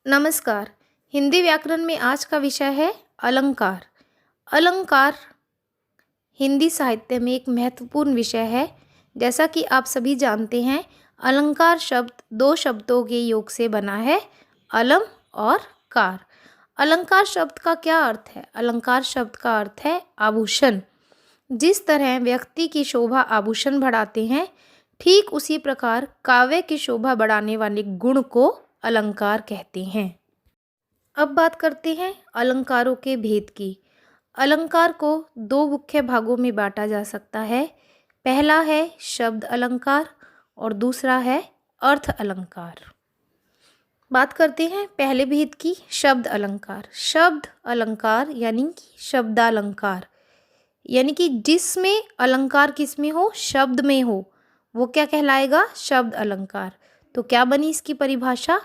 नमस्कार। हिंदी व्याकरण में आज का विषय है अलंकार। अलंकार हिंदी साहित्य में एक महत्वपूर्ण विषय है। जैसा कि आप सभी जानते हैं, अलंकार शब्द दो शब्दों के योग से बना है, अलम और कार। अलंकार शब्द का क्या अर्थ है? अलंकार शब्द का अर्थ है आभूषण। जिस तरह व्यक्ति की शोभा आभूषण बढ़ाते हैं, ठीक उसी प्रकार काव्य की शोभा बढ़ाने वाले गुण को अलंकार कहते हैं। अब बात करते हैं अलंकारों के भेद की। अलंकार को दो मुख्य भागों में बांटा जा सकता है। पहला है शब्द अलंकार और दूसरा है अर्थ अलंकार। बात करते हैं पहले भेद की, शब्द अलंकार। शब्द अलंकार यानी कि शब्दालंकार, यानी कि जिसमें अलंकार किसमें हो, शब्द में हो, वो क्या कहलाएगा? शब्द अलंकार। तो क्या बनी इसकी परिभाषा?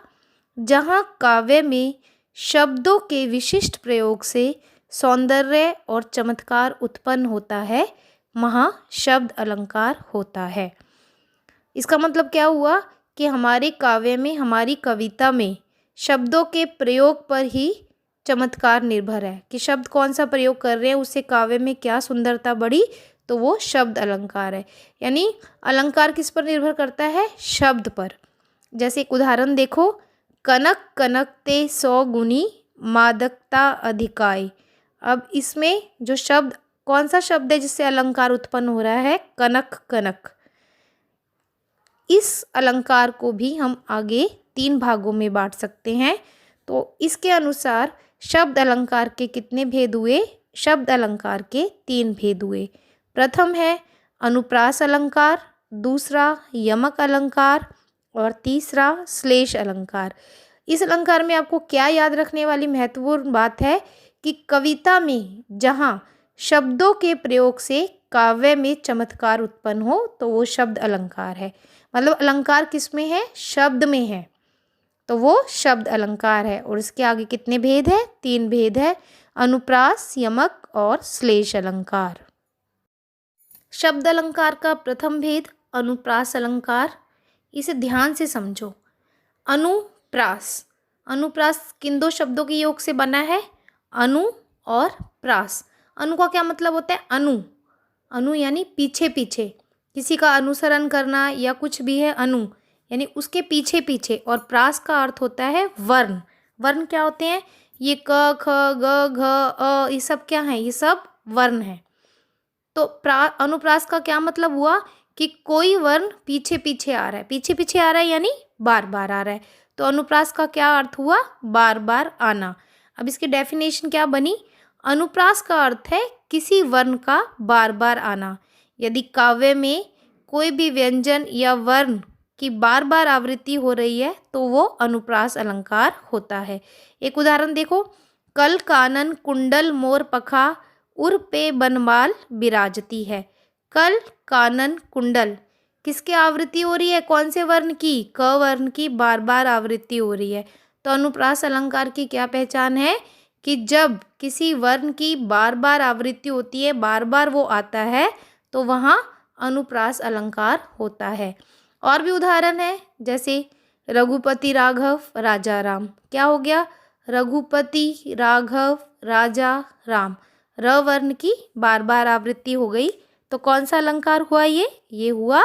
जहाँ काव्य में शब्दों के विशिष्ट प्रयोग से सौंदर्य और चमत्कार उत्पन्न होता है, वहाँ शब्द अलंकार होता है। इसका मतलब क्या हुआ कि हमारे काव्य में, हमारी कविता में शब्दों के प्रयोग पर ही चमत्कार निर्भर है कि शब्द कौन सा प्रयोग कर रहे हैं, उससे काव्य में क्या सुंदरता बढ़ी, तो वो शब्द अलंकार है। यानी अलंकार किस पर निर्भर करता है? शब्द पर। जैसे एक उदाहरण देखो, कनक कनकते 100 गुनी मादकता अधिकाई। अब इसमें जो शब्द, कौन सा शब्द है जिससे अलंकार उत्पन्न हो रहा है? कनक कनक। इस अलंकार को भी हम आगे 3 भागों में बांट सकते हैं। तो इसके अनुसार शब्द अलंकार के कितने भेद हुए? शब्द अलंकार के 3 भेद हुए। प्रथम है अनुप्रास अलंकार, दूसरा यमक अलंकार और तीसरा श्लेष अलंकार। इस अलंकार में आपको क्या याद रखने वाली महत्वपूर्ण बात है कि कविता में जहाँ शब्दों के प्रयोग से काव्य में चमत्कार उत्पन्न हो, तो वो शब्द अलंकार है। मतलब अलंकार किस में है? शब्द में है, तो वो शब्द अलंकार है। और इसके आगे कितने भेद है? 3 भेद है, अनुप्रास, यमक और श्लेष अलंकार। शब्द अलंकार का प्रथम भेद अनुप्रास अलंकार। इसे ध्यान से समझो। अनुप्रास, अनुप्रास किन दो शब्दों के योग से बना है? अनु और प्रास। अनु का क्या मतलब होता है? अनु, अनु यानी पीछे पीछे, किसी का अनुसरण करना या कुछ भी है अनु, यानी उसके पीछे पीछे। और प्रास का अर्थ होता है वर्ण। वर्ण क्या होते हैं? ये क ख ग घ अ, ये सब क्या है? ये सब वर्ण है। तो अनुप्रास का क्या मतलब हुआ कि कोई वर्ण पीछे पीछे आ रहा है। पीछे पीछे आ रहा है यानी बार बार आ रहा है। तो अनुप्रास का क्या अर्थ हुआ? बार बार आना। अब इसकी डेफिनेशन क्या बनी? अनुप्रास का अर्थ है किसी वर्ण का बार बार आना। यदि काव्य में कोई भी व्यंजन या वर्ण की बार बार आवृत्ति हो रही है, तो वो अनुप्रास अलंकार होता है। एक उदाहरण देखो, कल कानन कुंडल मोर पखा उर पे बनमाल विराजती है। कल कानन कुंडल किसकी आवृत्ति हो रही है? कौन से वर्ण की? क वर्ण की बार बार आवृत्ति हो रही है। तो अनुप्रास अलंकार की क्या पहचान है कि जब किसी वर्ण की बार बार आवृत्ति होती है, बार बार वो आता है, तो वहाँ अनुप्रास अलंकार होता है। और भी उदाहरण है, जैसे रघुपति राघव राजा राम। क्या हो गया? रघुपति राघव राजा राम, र वर्ण की बार बार आवृत्ति हो गई, तो कौन सा अलंकार हुआ? ये हुआ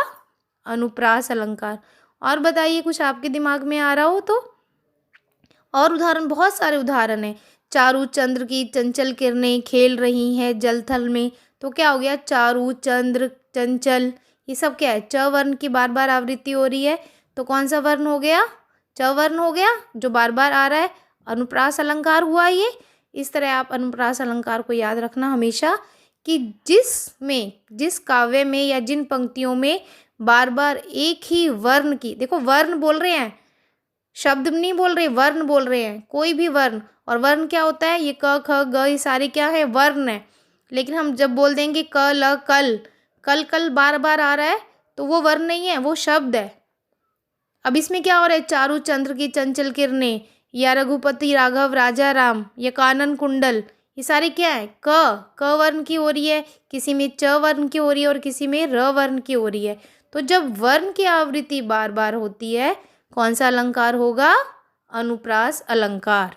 अनुप्रास अलंकार। और बताइए, कुछ आपके दिमाग में आ रहा हो तो। और उदाहरण, बहुत सारे उदाहरण हैं। चारु चंद्र की चंचल किरणें खेल रही हैं जल थल में। तो क्या हो गया? चारु चंद्र चंचल, ये सब क्या है? च वर्ण की बार बार आवृत्ति हो रही है, तो कौन सा वर्ण हो गया? च वर्ण हो गया, जो बार बार आ रहा है। अनुप्रास अलंकार हुआ ये। इस तरह आप अनुप्रास अलंकार को याद रखना हमेशा कि जिस काव्य में या जिन पंक्तियों में बार बार एक ही वर्ण की, देखो वर्ण बोल रहे हैं, शब्द नहीं बोल रहे, वर्ण बोल रहे हैं, कोई भी वर्ण। और वर्ण क्या होता है? ये क ख ग, ये सारे क्या है? वर्ण है। लेकिन हम जब बोल देंगे क ल कल, कल कल बार बार आ रहा है, तो वो वर्ण नहीं है, वो शब्द है। अब इसमें क्या हो रहा है? चारु चंद्र की चंचल किरणें, या रघुपति राघव राजा राम, या कानन कुंडल, ये सारे क्या है? क वर्ण की हो रही है, किसी में च वर्ण की हो रही है और किसी में र वर्ण की हो रही है। तो जब वर्ण की आवृत्ति बार बार होती है, कौन सा अलंकार होगा? अनुप्रास अलंकार।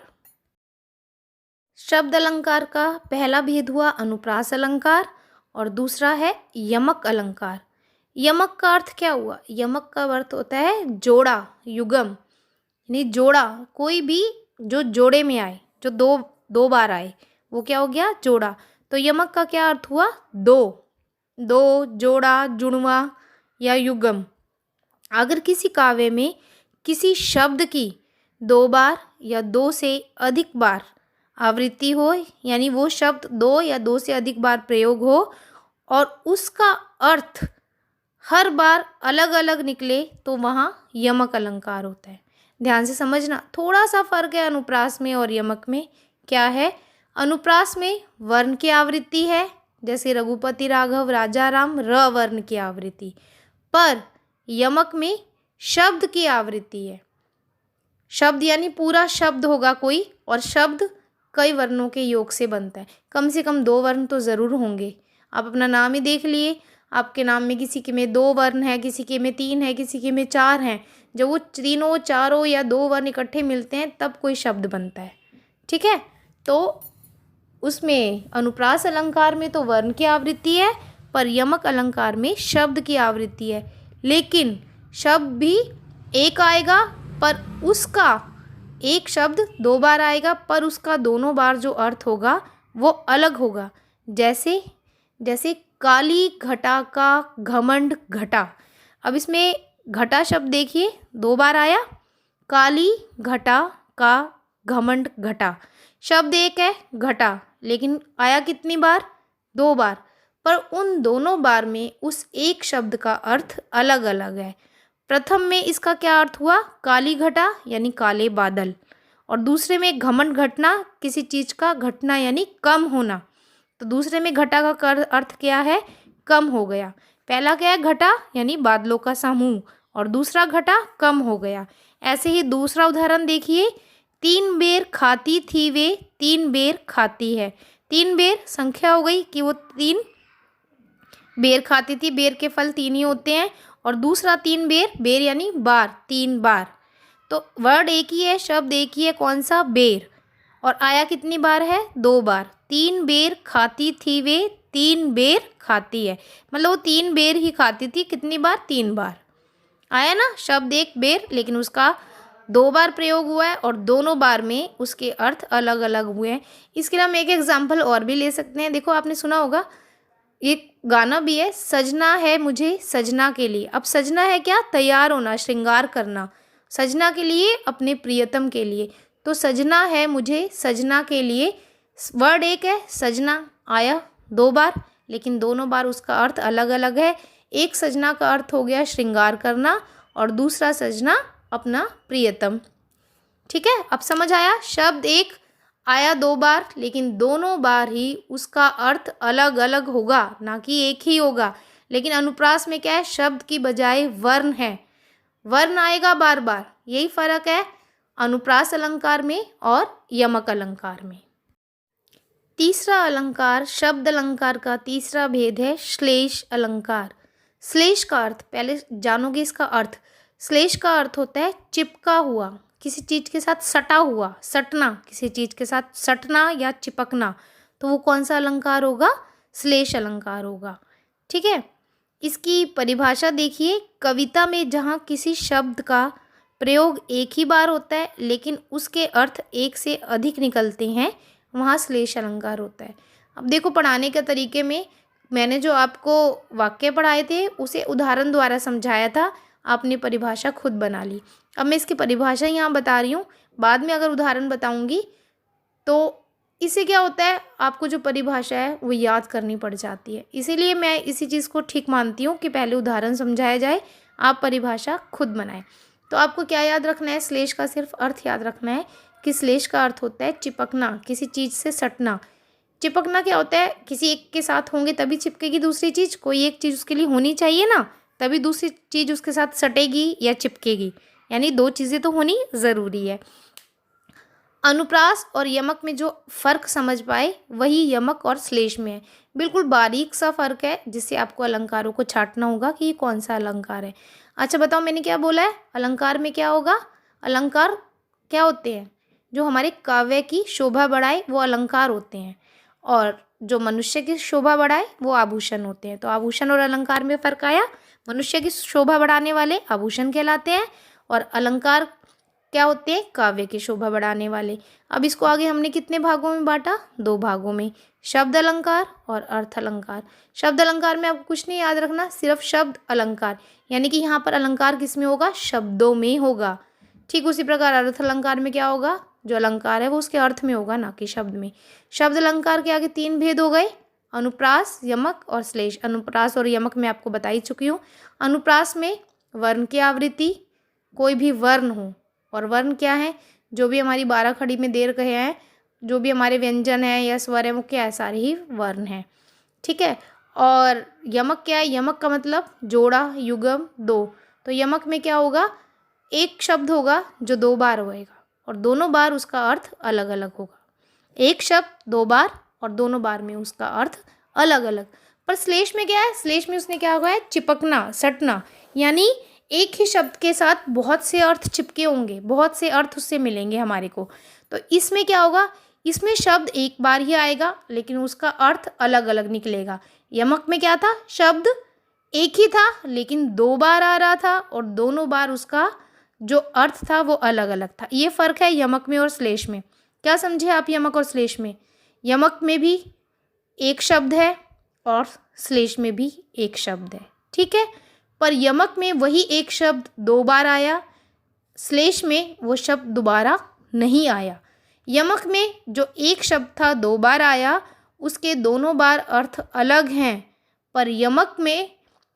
शब्द अलंकार का पहला भेद हुआ अनुप्रास अलंकार और दूसरा है यमक अलंकार। यमक का अर्थ क्या हुआ? यमक का अर्थ होता है जोड़ा, युगम, यानी जोड़ा, कोई भी जो जोड़े में आए, जो दो दो बार आए, वो क्या हो गया? जोड़ा। तो यमक का क्या अर्थ हुआ? दो, दो, जोड़ा, जुड़वा या युगम। अगर किसी काव्य में किसी शब्द की दो बार या दो से अधिक बार आवृत्ति हो, यानी वो शब्द दो या दो से अधिक बार प्रयोग हो और उसका अर्थ हर बार अलग अलग निकले, तो वहाँ यमक अलंकार होता है। ध्यान से समझना, थोड़ा सा फर्क है अनुप्रास में और यमक में। क्या है? अनुप्रास में वर्ण की आवृत्ति है, जैसे रघुपति राघव राजा राम, र वर्ण की आवृत्ति, पर यमक में शब्द की आवृत्ति है। शब्द यानी पूरा शब्द होगा कोई, और शब्द कई वर्णों के योग से बनता है। कम से कम दो वर्ण तो ज़रूर होंगे। आप अपना नाम ही देख लिए, आपके नाम में किसी के में दो वर्ण है, किसी के में तीन है, किसी के में चार हैं। जब वो तीनों, चारों या दो वर्ण इकट्ठे मिलते हैं तब कोई शब्द बनता है। ठीक है, तो उसमें अनुप्रास अलंकार में तो वर्ण की आवृत्ति है, पर यमक अलंकार में शब्द की आवृत्ति है। लेकिन शब्द भी एक आएगा, पर उसका एक शब्द दो बार आएगा, पर उसका दोनों बार जो अर्थ होगा वो अलग होगा। जैसे जैसे काली घटा का घमंड घटा। अब इसमें घटा शब्द देखिए, दो बार आया, काली घटा का घमंड घटा। शब्द एक है घटा, लेकिन आया कितनी बार? दो बार, पर उन दोनों बार में उस एक शब्द का अर्थ अलग अलग है। प्रथम में इसका क्या अर्थ हुआ? काली घटा यानी काले बादल, और दूसरे में घमंड घटना, किसी चीज का घटना यानी कम होना। तो दूसरे में घटा का अर्थ क्या है? कम हो गया। पहला क्या है? घटा यानी बादलों का समूह, और दूसरा घटा कम हो गया। ऐसे ही दूसरा उदाहरण देखिए, तीन बेर खाती थी वे, तीन बेर खाती है। तीन बेर संख्या हो गई कि वो तीन बेर खाती थी, बेर के फल तीन ही होते हैं। और दूसरा तीन बेर, बेर यानी बार, तीन बार। तो वर्ड एक ही है, शब्द एक ही है, कौन सा? बेर। और आया कितनी बार है? दो बार। तीन बेर खाती थी वे, तीन बेर खाती है, मतलब वो तीन बेर ही खाती थी। कितनी बार? तीन बार। आया ना? शब्द एक बेर, लेकिन उसका दो बार प्रयोग हुआ है और दोनों बार में उसके अर्थ अलग अलग हुए हैं। इसके लिए हम एक एग्जाम्पल और भी ले सकते हैं। देखो, आपने सुना होगा, एक गाना भी है, सजना है मुझे सजना के लिए। अब सजना है क्या? तैयार होना, श्रृंगार करना, सजना के लिए, अपने प्रियतम के लिए। तो सजना है मुझे सजना के लिए, वर्ड एक है, सजना आया दो बार, लेकिन दोनों बार उसका अर्थ अलग अलग है। एक सजना का अर्थ हो गया श्रृंगार करना, और दूसरा सजना अपना प्रियतम। ठीक है, अब समझ आया? शब्द एक आया दो बार, लेकिन दोनों बार ही उसका अर्थ अलग अलग होगा, ना कि एक ही होगा। लेकिन अनुप्रास में क्या है? शब्द की बजाय वर्ण है, वर्ण आएगा बार बार। यही फर्क है अनुप्रास अलंकार में और यमक अलंकार में। तीसरा अलंकार, शब्द अलंकार का तीसरा भेद है श्लेष अलंकार। श्लेष का अर्थ पहले जानोगे, इसका अर्थ। श्लेष का अर्थ होता है चिपका हुआ, किसी चीज के साथ सटा हुआ, सटना, किसी चीज के साथ सटना या चिपकना। तो वो कौन सा अलंकार होगा? श्लेष अलंकार होगा। ठीक है, इसकी परिभाषा देखिए, कविता में जहाँ किसी शब्द का प्रयोग एक ही बार होता है, लेकिन उसके अर्थ एक से अधिक निकलते हैं, वहाँ श्लेष अलंकार होता है। अब देखो, पढ़ाने के तरीके में मैंने जो आपको वाक्य पढ़ाए थे उसे उदाहरण द्वारा समझाया था, आपने परिभाषा खुद बना ली। अब मैं इसकी परिभाषा यहाँ बता रही हूँ, बाद में अगर उदाहरण बताऊँगी तो इससे क्या होता है, आपको जो परिभाषा है वो याद करनी पड़ जाती है। इसीलिए मैं इसी चीज़ को ठीक मानती हूँ कि पहले उदाहरण समझाया जाए, आप परिभाषा खुद बनाएं। तो आपको क्या याद रखना है? श्लेष का सिर्फ अर्थ याद रखना है कि श्लेष का अर्थ होता है चिपकना, किसी चीज़ से सटना। चिपकना क्या होता है? किसी एक के साथ होंगे तभी चिपकेगी दूसरी चीज़, कोई एक चीज़ उसके लिए होनी चाहिए ना, तभी दूसरी चीज़ उसके साथ सटेगी या चिपकेगी, यानी दो चीज़ें तो होनी ज़रूरी है। अनुप्रास और यमक में जो फ़र्क समझ पाए वही यमक और श्लेष में है। बिल्कुल बारीक सा फ़र्क है, जिससे आपको अलंकारों को छांटना होगा कि ये कौन सा अलंकार है। अच्छा बताओ, मैंने क्या बोला है? अलंकार में क्या होगा? अलंकार क्या होते हैं? जो हमारे काव्य की शोभा बढ़ाए वो अलंकार होते हैं, और जो मनुष्य की शोभा बढ़ाए वो आभूषण होते हैं। तो आभूषण और अलंकार में फ़र्क आया। मनुष्य की शोभा बढ़ाने वाले आभूषण कहलाते हैं, और अलंकार क्या होते हैं? काव्य की शोभा बढ़ाने वाले। अब इसको आगे हमने कितने भागों में बांटा? 2 भागों में, शब्द अलंकार और अर्थ अलंकार। शब्द अलंकार में आपको कुछ नहीं याद रखना, सिर्फ शब्द अलंकार, यानी कि यहाँ पर अलंकार किस में होगा? शब्दों में होगा। ठीक उसी प्रकार अर्थ अलंकार में क्या होगा? जो अलंकार है वो उसके अर्थ में होगा, ना कि शब्द में। शब्द अलंकार के आगे 3 भेद हो गए, अनुप्रास, यमक और श्लेष। अनुप्रास और यमक मैं आपको बता ही चुकी हूँ। अनुप्रास में वर्ण की आवृत्ति, कोई भी वर्ण हो, और वर्ण क्या है? जो भी हमारी 12 खड़ी में देर कहे हैं, जो भी हमारे व्यंजन है या स्वर है, वो क्या है? सारे ही वर्ण हैं। ठीक है। और यमक क्या है? यमक का मतलब जोड़ा, युगम, 2। तो यमक में क्या होगा? एक शब्द होगा जो 2 बार होएगा, और दोनों बार उसका अर्थ अलग अलग होगा। एक शब्द 2 बार और दोनों बार में उसका अर्थ अलग अलग। पर श्लेष में क्या है? श्लेष में उसने क्या हुआ है? चिपकना, सटना, यानी एक ही शब्द के साथ बहुत से अर्थ चिपके होंगे, बहुत से अर्थ उससे मिलेंगे हमारे को। तो इसमें क्या होगा? इसमें शब्द एक बार ही आएगा, लेकिन उसका अर्थ अलग अलग निकलेगा। यमक में क्या था? शब्द एक ही था, लेकिन 2 बार आ रहा था, और दोनों बार उसका जो अर्थ था वो अलग अलग था। ये फ़र्क है यमक में और श्लेष में। क्या समझे आप यमक और श्लेष में? यमक में भी एक शब्द है और श्लेष में भी एक शब्द है, ठीक है। पर यमक में वही एक शब्द 2 बार आया, श्लेष में वो शब्द दोबारा नहीं आया। यमक में जो एक शब्द था 2 बार आया, उसके दोनों बार अर्थ अलग हैं। पर यमक में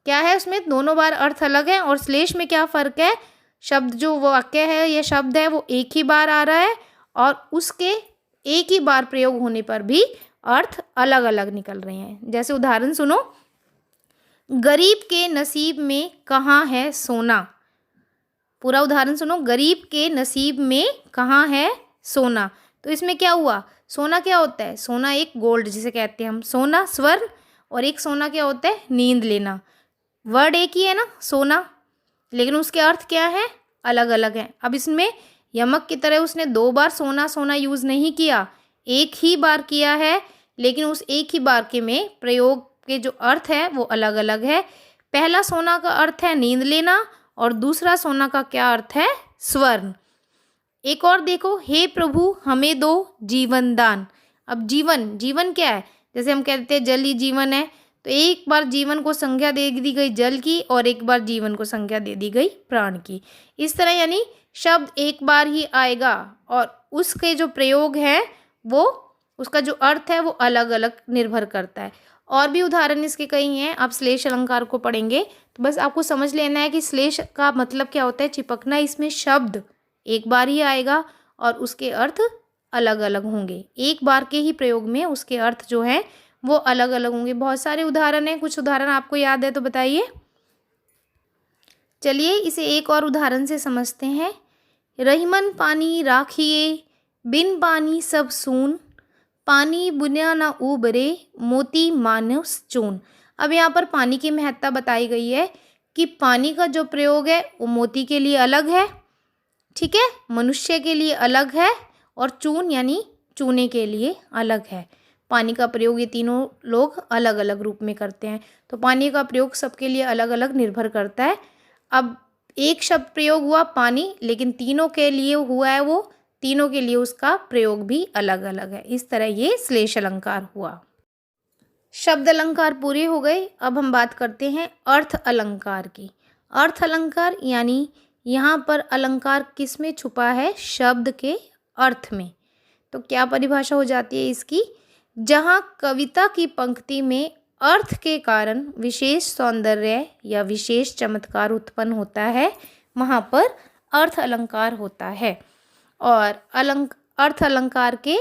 क्या है? उसमें दोनों बार अर्थ अलग हैं। और श्लेष में क्या फ़र्क है? शब्द जो वाक्य है या शब्द है वो एक ही बार आ रहा है, और उसके एक ही बार प्रयोग होने पर भी अर्थ अलग अलग निकल रहे हैं। जैसे उदाहरण सुनो, गरीब के नसीब में कहाँ है सोना। पूरा उदाहरण सुनो, गरीब के नसीब में कहाँ है सोना। तो इसमें क्या हुआ? सोना क्या होता है? सोना एक गोल्ड जिसे कहते हैं हम, सोना स्वर्ण, और एक सोना क्या होता है? नींद लेना। वर्ड एक ही है ना, सोना, लेकिन उसके अर्थ क्या है? अलग अलग हैं। अब इसमें यमक की तरह उसने 2 बार सोना सोना यूज़ नहीं किया, एक ही बार किया है, लेकिन उस एक ही बार के में प्रयोग के जो अर्थ है वो अलग अलग है। पहला सोना का अर्थ है नींद लेना, और दूसरा सोना का क्या अर्थ है? स्वर्ण। एक और देखो, हे प्रभु हमें दो जीवन दान। अब जीवन, जीवन क्या है? जैसे हम कहते हैं जल ही जीवन है, तो एक बार जीवन को संज्ञा दे दी गई जल की, और एक बार जीवन को संज्ञा दे दी गई प्राण की। इस तरह यानी शब्द एक बार ही आएगा, और उसके जो प्रयोग हैं वो, उसका जो अर्थ है वो अलग अलग निर्भर करता है। और भी उदाहरण इसके कई हैं। आप श्लेष अलंकार को पढ़ेंगे तो बस आपको समझ लेना है कि श्लेष का मतलब क्या होता है? चिपकना। इसमें शब्द एक बार ही आएगा और उसके अर्थ अलग अलग होंगे। एक बार के ही प्रयोग में उसके अर्थ जो हैं वो अलग अलग होंगे। बहुत सारे उदाहरण हैं, कुछ उदाहरण आपको याद है तो बताइए। चलिए इसे एक और उदाहरण से समझते हैं। रहीमन पानी राखिए, बिन पानी सब सून, पानी बुनिया न उबरे, मोती मानुस चून। अब यहाँ पर पानी की महत्ता बताई गई है कि पानी का जो प्रयोग है वो मोती के लिए अलग है, ठीक है, मनुष्य के लिए अलग है, और चून यानी चूने के लिए अलग है। पानी का प्रयोग ये तीनों लोग अलग अलग रूप में करते हैं। तो पानी का प्रयोग सबके लिए अलग अलग निर्भर करता है। अब एक शब्द प्रयोग हुआ पानी, लेकिन तीनों के लिए हुआ है वो, तीनों के लिए उसका प्रयोग भी अलग अलग है। इस तरह ये श्लेष अलंकार हुआ। शब्द अलंकार पूरे हो गए। अब हम बात करते हैं अर्थ अलंकार की। अर्थ अलंकार यानी यहाँ पर अलंकार किस में छुपा है? शब्द के अर्थ में। तो क्या परिभाषा हो जाती है इसकी? जहाँ कविता की पंक्ति में अर्थ के कारण विशेष सौंदर्य या विशेष चमत्कार उत्पन्न होता है, वहाँ पर अर्थ अलंकार होता है। और अर्थ अलंकार के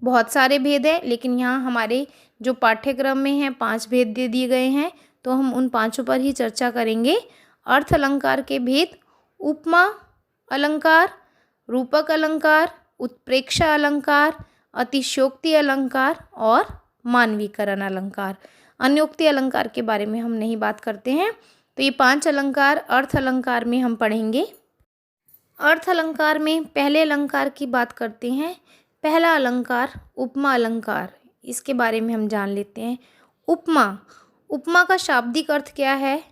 बहुत सारे भेद हैं, लेकिन यहाँ हमारे जो पाठ्यक्रम में हैं 5 भेद दे दिए गए हैं, तो हम उन 5 पर ही चर्चा करेंगे। अर्थ अलंकार के भेद: उपमा अलंकार, रूपक अलंकार, उत्प्रेक्षा अलंकार, अतिशयोक्ति अलंकार और मानवीकरण अलंकार। अन्योक्ति अलंकार के बारे में हम नहीं बात करते हैं। तो ये 5 अलंकार अर्थ अलंकार में हम पढ़ेंगे। अर्थ अलंकार में पहले अलंकार की बात करते हैं। पहला अलंकार उपमा अलंकार, इसके बारे में हम जान लेते हैं। उपमा, उपमा का शाब्दिक अर्थ क्या है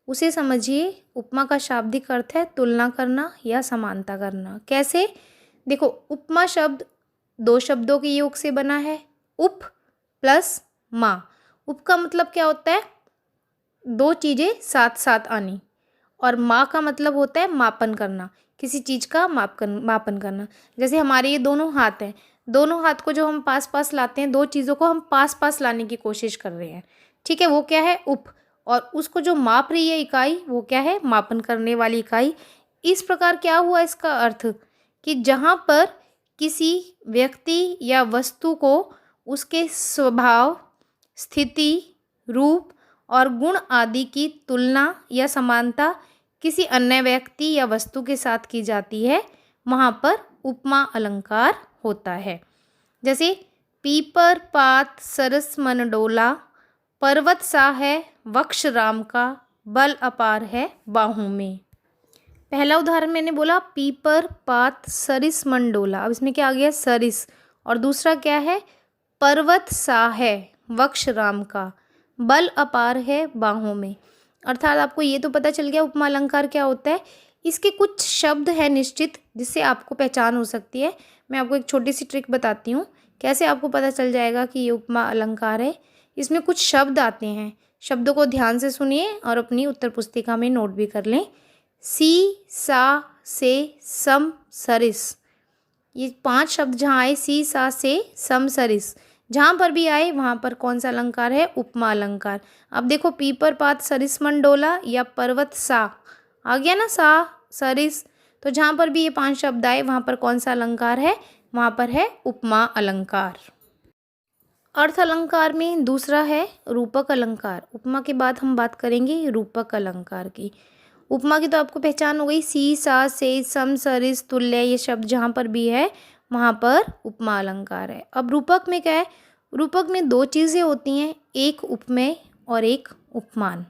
उसे समझिए। उपमा का शाब्दिक अर्थ है तुलना करना या समानता करना। कैसे? देखो, उपमा शब्द दो शब्दों के योग से बना है, उप प्लस मा। उप का मतलब क्या होता है? दो चीज़ें साथ साथ आनी। और मा का मतलब होता है मापन करना, किसी चीज़ का मापन करना। जैसे हमारे ये दोनों हाथ हैं, दोनों हाथ को जो हम पास पास लाते हैं, दो चीज़ों को हम पास पास लाने की कोशिश कर रहे हैं, ठीक है, वो क्या है? उप। और उसको जो माप रही है इकाई, वो क्या है? मापन करने वाली इकाई। इस प्रकार क्या हुआ इसका अर्थ कि जहाँ पर किसी व्यक्ति या वस्तु को उसके स्वभाव, स्थिति, रूप और गुण आदि की तुलना या समानता किसी अन्य व्यक्ति या वस्तु के साथ की जाती है, वहाँ पर उपमा अलंकार होता है। जैसे पीपर पात सरस मन डोला, पर्वत सा है वक्ष राम का, बल अपार है बाहों में। पहला उदाहरण मैंने बोला पीपर पात सरिस मन डोला। अब इसमें क्या आ गया? सरिस। और दूसरा क्या है? पर्वत सा है वक्ष राम का, बल अपार है बाहों में। अर्थात आपको ये तो पता चल गया उपमा अलंकार क्या होता है। इसके कुछ शब्द हैं निश्चित, जिससे आपको पहचान हो सकती है। मैं आपको एक छोटी सी ट्रिक बताती हूँ, कैसे आपको पता चल जाएगा कि ये उपमा अलंकार है। इसमें कुछ शब्द आते हैं, शब्दों को ध्यान से सुनिए और अपनी उत्तर पुस्तिका में नोट भी कर लें। सी, सा, से, सम, सरिस, ये 5 शब्द जहाँ आए, सी, सा, से, सम, सरिस, जहाँ पर भी आए वहाँ पर कौन सा अलंकार है? उपमा अलंकार। अब देखो, पीपर पात सरिस मन डोला या पर्वत सा, आ गया ना, सा सरिस। तो जहाँ पर भी ये 5 शब्द आए वहाँ पर कौन सा अलंकार है? वहाँ पर है उपमा अलंकार। अर्थ अलंकार में दूसरा है रूपक अलंकार। उपमा के बाद हम बात करेंगे रूपक अलंकार की। उपमा की तो आपको पहचान हो गई, सी, सा, से, सम, सरिस, तुल्य, ये शब्द जहाँ पर भी है वहाँ पर उपमा अलंकार है। अब रूपक में क्या है? रूपक में दो चीज़ें होती हैं, एक उपमेय और एक उपमान।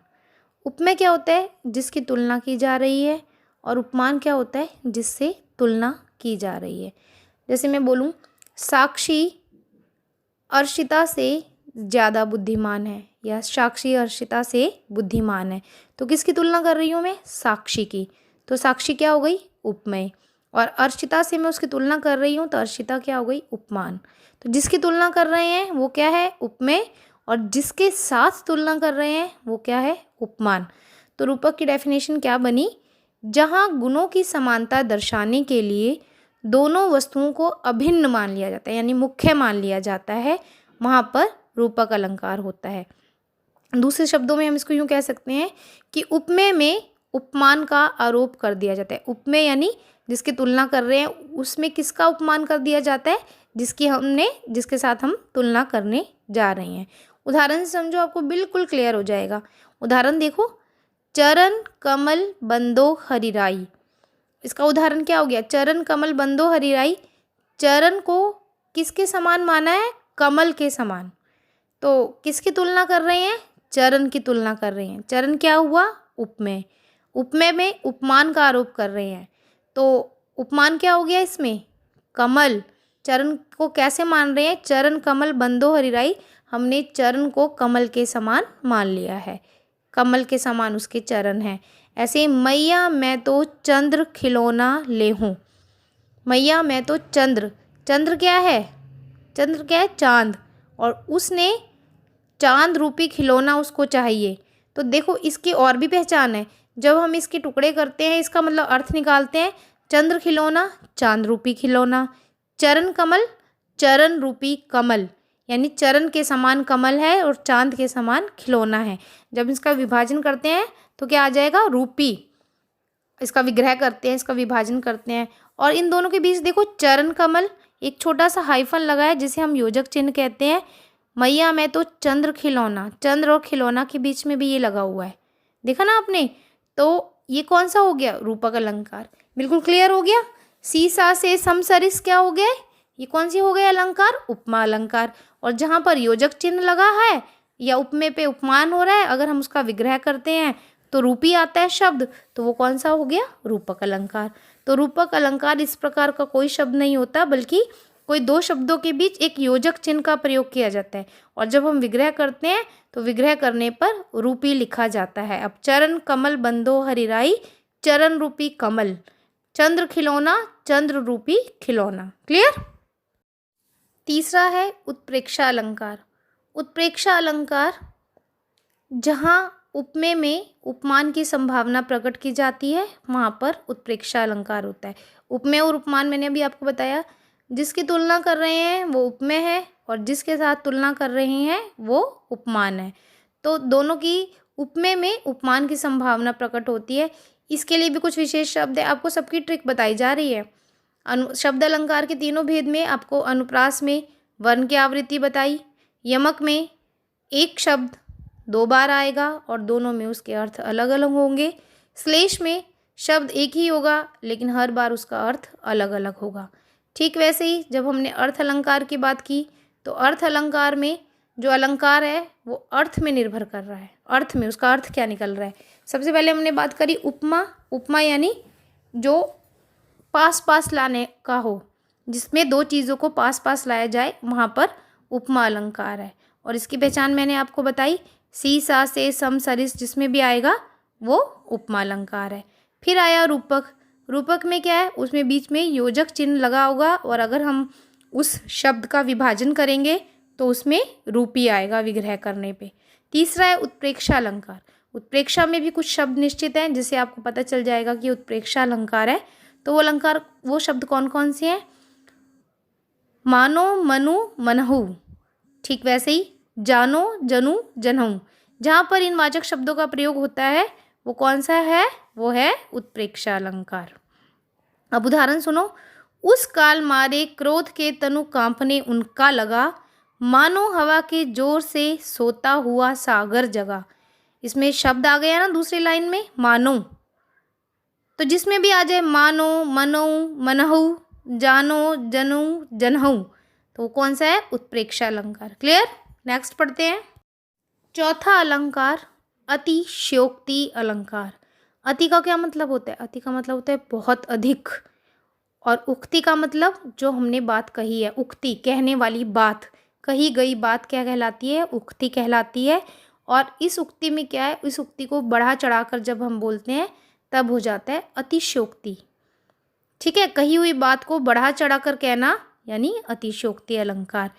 उपमेय क्या होता है? जिसकी तुलना की जा रही है। और उपमान क्या होता है? जिससे तुलना की जा रही है। जैसे मैं बोलूँ साक्षी अर्शिता से ज़्यादा बुद्धिमान है, या साक्षी अर्शिता से बुद्धिमान है, तो किसकी तुलना कर रही हूँ मैं? साक्षी की। तो साक्षी क्या हो गई? उपमेय। और अर्शिता से मैं उसकी तुलना कर रही हूँ, तो अर्शिता क्या हो गई? उपमान। तो जिसकी तुलना कर रहे हैं वो क्या है? उपमेय। और जिसके साथ तुलना कर रहे हैं वो क्या है? उपमान। तो रूपक की डेफिनेशन क्या बनी? जहाँ गुणों की समानता दर्शाने के लिए दोनों वस्तुओं को अभिन्न मान लिया जाता है, यानी मुख्य मान लिया जाता है, वहाँ पर रूपक अलंकार होता है। दूसरे शब्दों में हम इसको यूँ कह सकते हैं कि उपमेय में उपमान का आरोप कर दिया जाता है। उपमेय यानी जिसकी तुलना कर रहे हैं उसमें किसका उपमान कर दिया जाता है? जिसके साथ हम तुलना करने जा रहे हैं। उदाहरण से समझो, आपको बिल्कुल क्लियर हो जाएगा। उदाहरण देखो, चरण कमल बंदो हरिराई। इसका उदाहरण क्या हो गया? चरण कमल बंदो हरिराई। चरण को किसके समान माना है? कमल के समान। तो किसकी तुलना कर रहे हैं? चरण की तुलना कर रहे हैं। चरण क्या हुआ? उपमेय। उपमेय में उपमान का आरोप कर रहे हैं, तो उपमान क्या हो गया इसमें? कमल। चरण को कैसे मान रहे हैं? चरण कमल बंदो हरिराई, हमने चरण को कमल के समान मान लिया है, कमल के समान उसके चरण हैं। ऐसे मैया मैं तो चंद्र खिलौना ले हूँ। मैया मैं तो चंद्र, चंद्र क्या है? चंद्र क्या है? चांद। और उसने चांद रूपी खिलौना उसको चाहिए। तो देखो, इसकी और भी पहचान है। जब हम इसके टुकड़े करते हैं, इसका मतलब अर्थ निकालते हैं, चंद्र खिलौना, चांद रूपी खिलौना। चरण कमल, चरण रूपी कमल, यानी चरण के समान कमल है और चांद के समान खिलौना है। जब इसका विभाजन करते हैं तो क्या आ जाएगा? रूपी। इसका विग्रह करते हैं, इसका विभाजन करते हैं, और इन दोनों के बीच देखो चरण कमल, एक छोटा सा हाइफन लगा है जिसे हम योजक चिन्ह कहते हैं। मैया मैं तो चंद्र खिलौना, चंद्र और खिलौना के बीच में भी ये लगा हुआ है, देखा ना आपने? तो ये कौन सा हो गया? रूपक अलंकार। बिल्कुल क्लियर हो गया। सी, सा, से, सम, सरिस क्या हो गया? ये कौन सी हो गया अलंकार? उपमा अलंकार। और जहाँ पर योजक चिन्ह लगा है या उपमेय पे उपमान हो रहा है, अगर हम उसका विग्रह करते हैं तो रूपी आता है शब्द, तो वो कौन सा हो गया? रूपक अलंकार। तो रूपक अलंकार इस प्रकार का कोई शब्द नहीं होता, बल्कि कोई दो शब्दों के बीच एक योजक चिन्ह का प्रयोग किया जाता है। और जब हम विग्रह करते हैं तो विग्रह करने पर रूपी लिखा जाता है। अब चरण कमल बंधो हरिराई, चरण रूपी कमल, चंद्र खिलौना, चंद्र रूपी खिलौना। क्लियर। तीसरा है उत्प्रेक्षा अलंकार। उत्प्रेक्षा अलंकार जहाँ उपमेय में उपमान की संभावना प्रकट की जाती है, वहाँ पर उत्प्रेक्षा अलंकार होता है। उपमेय और उपमान मैंने अभी आपको बताया, जिसकी तुलना कर रहे हैं वो उपमेय है और जिसके साथ तुलना कर रहे हैं वो उपमान है। तो दोनों की उपमेय में उपमान की संभावना प्रकट होती है। इसके लिए भी कुछ विशेष शब्द है, आपको सबकी ट्रिक बताई जा रही है। शब्द अलंकार के तीनों भेद में आपको अनुप्रास में वर्ण की आवृत्ति बताई, यमक में एक शब्द दो बार आएगा और दोनों में उसके अर्थ अलग अलग होंगे, श्लेष में शब्द एक ही होगा लेकिन हर बार उसका अर्थ अलग अलग होगा। ठीक वैसे ही जब हमने अर्थ अलंकार की बात की तो अर्थ अलंकार में जो अलंकार है वो अर्थ में निर्भर कर रहा है, अर्थ में उसका अर्थ क्या निकल रहा है। सबसे पहले हमने बात करी उपमा। उपमा यानी जो पास पास लाने का हो, जिसमें दो चीज़ों को पास पास लाया जाए, वहाँ पर उपमा अलंकार है। और इसकी पहचान मैंने आपको बताई, सी सा से सम सरिस जिसमें भी आएगा वो उपमा अलंकार है। फिर आया रूपक। रूपक में क्या है, उसमें बीच में योजक चिन्ह लगा होगा और अगर हम उस शब्द का विभाजन करेंगे तो उसमें रूपी आएगा विग्रह करने पे। तीसरा है उत्प्रेक्षा अलंकार। उत्प्रेक्षा में भी कुछ शब्द निश्चित हैं जिससे आपको पता चल जाएगा कि उत्प्रेक्षा अलंकार है। तो वो अलंकार, वो शब्द कौन कौन से हैं? मानो, मनु, मनहु। ठीक वैसे ही जानो, जनु, जनहु। जहाँ पर इन वाचक शब्दों का प्रयोग होता है वो कौन सा है? वो है उत्प्रेक्षा अलंकार। अब उदाहरण सुनो। उस काल मारे क्रोध के तनु कांपने उनका लगा, मानो हवा के जोर से सोता हुआ सागर जगा। इसमें शब्द आ गया ना दूसरी लाइन में, मानो। तो जिसमें भी आ जाए मानो, मनो, मनहु, जानो, जनु, जनहु, तो कौन सा है? उत्प्रेक्षा अलंकार। क्लियर। नेक्स्ट पढ़ते हैं। चौथा अलंकार अतिशयोक्ति अलंकार। अति का क्या मतलब होता है? अति का मतलब होता है बहुत अधिक, और उक्ति का मतलब जो हमने बात कही है, उक्ति कहने वाली बात, कही गई बात क्या कहलाती है? उक्ति कहलाती है। और इस उक्ति में क्या है, इस उक्ति को बढ़ा चढ़ाकर जब हम बोलते हैं तब हो जाता है अतिशयोक्ति। ठीक है, कही हुई बात को बढ़ा चढ़ाकर कहना यानी अतिशयोक्ति अलंकार।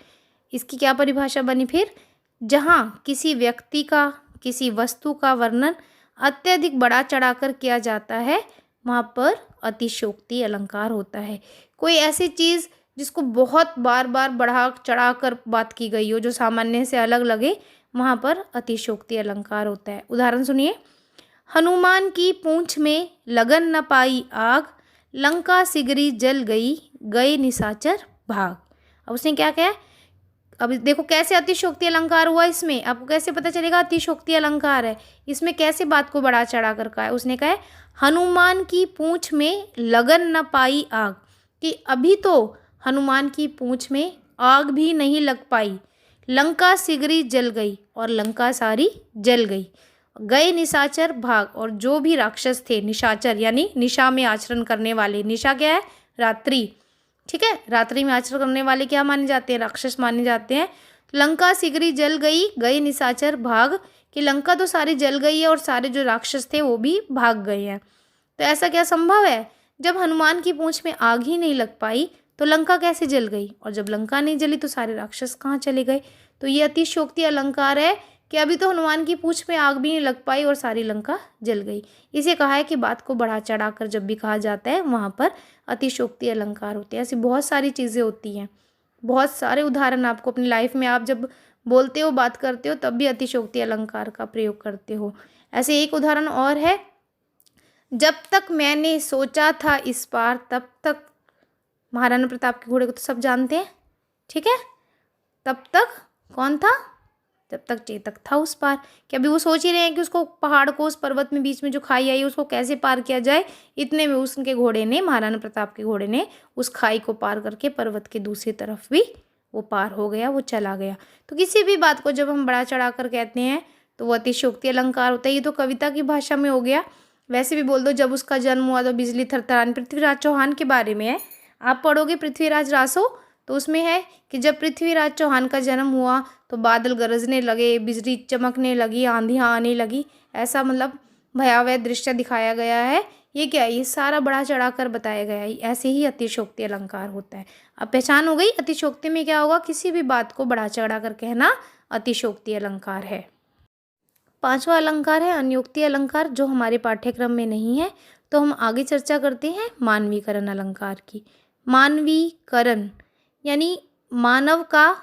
इसकी क्या परिभाषा बनी फिर? जहाँ किसी व्यक्ति का, किसी वस्तु का वर्णन अत्यधिक बढ़ा चढ़ाकर किया जाता है वहाँ पर अतिशयोक्ति अलंकार होता है। कोई ऐसी चीज़ जिसको बहुत बार बार बढ़ा चढ़ाकर बात की गई हो, जो सामान्य से अलग लगे, वहाँ पर अतिशयोक्ति अलंकार होता है। उदाहरण सुनिए। हनुमान की पूंछ में लगन न पाई आग, लंका सिगरी जल गई, गए निशाचर भाग। अब उसने क्या कहा? अब देखो कैसे अतिशयोक्ति अलंकार हुआ। इसमें आपको कैसे पता चलेगा अतिशयोक्ति अलंकार है? इसमें कैसे बात को बढ़ा चढ़ा कर कहा है? उसने कहा है हनुमान की पूंछ में लगन न पाई आग, कि अभी तो हनुमान की पूंछ में आग भी नहीं लग पाई, लंका सिगरी जल गई और लंका सारी जल गई, गए निशाचर भाग, और जो भी राक्षस थे, निशाचर यानी निशा में आचरण करने वाले। निशा क्या है? रात्रि। ठीक है, रात्रि में आचरण करने वाले क्या माने जाते हैं? राक्षस माने जाते हैं। लंका सिगरी जल गई, गए निशाचर भाग, कि लंका तो सारी जल गई है और सारे जो राक्षस थे वो भी भाग गए हैं। तो ऐसा क्या संभव है? जब हनुमान की पूंछ में आग ही नहीं लग पाई तो लंका कैसे जल गई, और जब लंका नहीं जली तो सारे राक्षस कहाँ चले गए? तो ये अतिशयोक्ति अलंकार है कि अभी तो हनुमान की पूंछ में आग भी नहीं लग पाई और सारी लंका जल गई। इसे कहा है कि बात को बढ़ा चढ़ा कर जब भी कहा जाता है वहाँ पर अतिशयोक्ति अलंकार होते हैं। ऐसी बहुत सारी चीज़ें होती हैं, बहुत सारे उदाहरण आपको अपनी लाइफ में, आप जब बोलते हो, बात करते हो, तब भी अतिशयोक्ति अलंकार का प्रयोग करते हो। ऐसे एक उदाहरण और है। जब तक मैंने सोचा था इस पार तब तक, महाराणा प्रताप के घोड़े को तो सब जानते हैं। ठीक है, तब तक कौन था? जब तक चेतक था उस पार। कि अभी वो सोच ही रहे हैं कि उसको पहाड़ को, उस पर्वत में बीच में जो खाई आई उसको कैसे पार किया जाए। इतने में उसके घोड़े ने, महाराणा प्रताप के घोड़े ने उस खाई को पार करके पर्वत के दूसरी तरफ भी वो पार हो गया, वो चला गया। तो किसी भी बात को जब हम बढ़ा चढ़ा कर कहते हैं तो वो अतिशयोक्ति अलंकार होता है। ये तो कविता की भाषा में हो गया। वैसे भी बोल दो जब उसका जन्म हुआ तो बिजली थरथराने। पृथ्वीराज चौहान के बारे में है, आप पढ़ोगे पृथ्वीराज रासो तो उसमें है कि जब पृथ्वीराज चौहान का जन्म हुआ तो बादल गरजने लगे, बिजली चमकने लगी, आंधियाँ आने लगी, ऐसा मतलब भयावह दृश्य दिखाया गया है। ये क्या है, ये सारा बढ़ा चढ़ा कर बताया गया है। ऐसे ही अतिशयोक्ति अलंकार होता है। अब पहचान हो गई, अतिशयोक्ति में क्या होगा, किसी भी बात को बढ़ा चढ़ा कर कहना अतिशयोक्ति अलंकार है। 5वां अलंकार है अन्योक्ति अलंकार, जो हमारे पाठ्यक्रम में नहीं है, तो हम आगे चर्चा करते हैं मानवीकरण अलंकार की। मानवीकरण यानी मानव का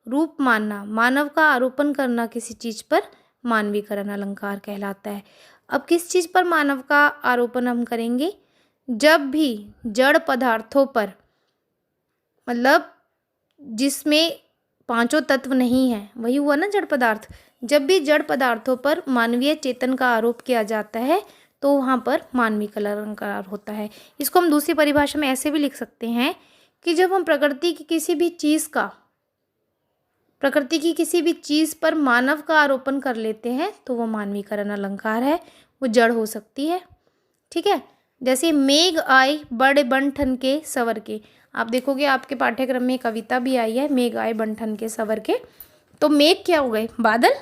रूप मानना, मानव का आरोपण करना किसी चीज़ पर, मानवीकरण अलंकार कहलाता है। अब किस चीज़ पर मानव का आरोपण हम करेंगे, जब भी जड़ पदार्थों पर, मतलब जिसमें 5 तत्व नहीं है, वही हुआ ना जड़ पदार्थ, जब भी जड़ पदार्थों पर मानवीय चेतन का आरोप किया जाता है तो वहाँ पर मानवीकरण अलंकार होता है। इसको हम दूसरी परिभाषा में ऐसे भी लिख सकते हैं कि जब हम प्रकृति की किसी भी चीज़ पर मानव का आरोपण कर लेते हैं तो वो मानवीकरण अलंकार है, वो जड़ हो सकती है। ठीक है, जैसे मेघ आए बड़े बन ठन के सवर के, आप देखोगे आपके पाठ्यक्रम में कविता भी आई है, मेघ आए बन ठन के सवर के। तो मेघ क्या हो गए, बादल।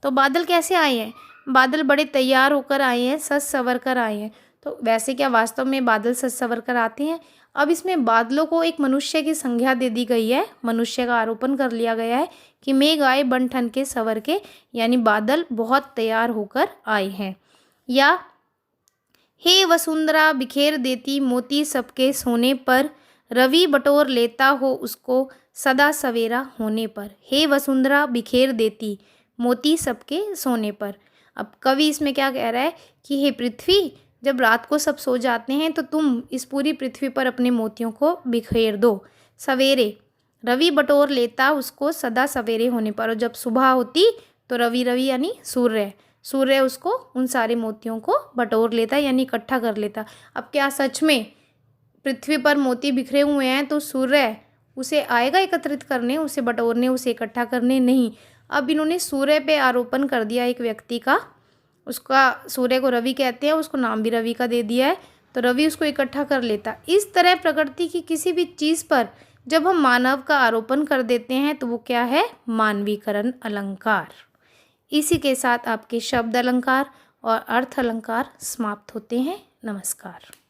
तो बादल कैसे आए हैं, बादल बड़े तैयार होकर आए हैं, सज संवर कर आए हैं। तो वैसे क्या वास्तव में बादल सज संवर कर आते हैं। अब इसमें बादलों को एक मनुष्य की संज्ञा दे दी गई है, मनुष्य का आरोपण कर लिया गया है कि मेघ आए बन ठन के सवर के, यानी बादल बहुत तैयार होकर आए हैं। या हे वसुंधरा बिखेर देती मोती सबके सोने पर, रवि बटोर लेता हो उसको सदा सवेरा होने पर। हे वसुंधरा बिखेर देती मोती सबके सोने पर। अब कवि इसमें क्या कह रहा है कि हे पृथ्वी, जब रात को सब सो जाते हैं तो तुम इस पूरी पृथ्वी पर अपने मोतियों को बिखेर दो। सवेरे रवि बटोर लेता उसको सदा सवेरे होने पर, और जब सुबह होती तो रवि यानी सूर्य उसको उन सारे मोतियों को बटोर लेता यानी इकट्ठा कर लेता। अब क्या सच में पृथ्वी पर मोती बिखरे हुए हैं तो सूर्य उसे आएगा एकत्रित करने, उसे बटोरने, उसे इकट्ठा करने? नहीं। अब इन्होंने सूर्य पे आरोपण कर दिया एक व्यक्ति का, उसका सूर्य को रवि कहते हैं, उसको नाम भी रवि का दे दिया है, तो रवि उसको इकट्ठा कर लेता। इस तरह प्रकृति की किसी भी चीज़ पर जब हम मानव का आरोपण कर देते हैं तो वो क्या है, मानवीकरण अलंकार। इसी के साथ आपके शब्द अलंकार और अर्थ अलंकार समाप्त होते हैं। नमस्कार।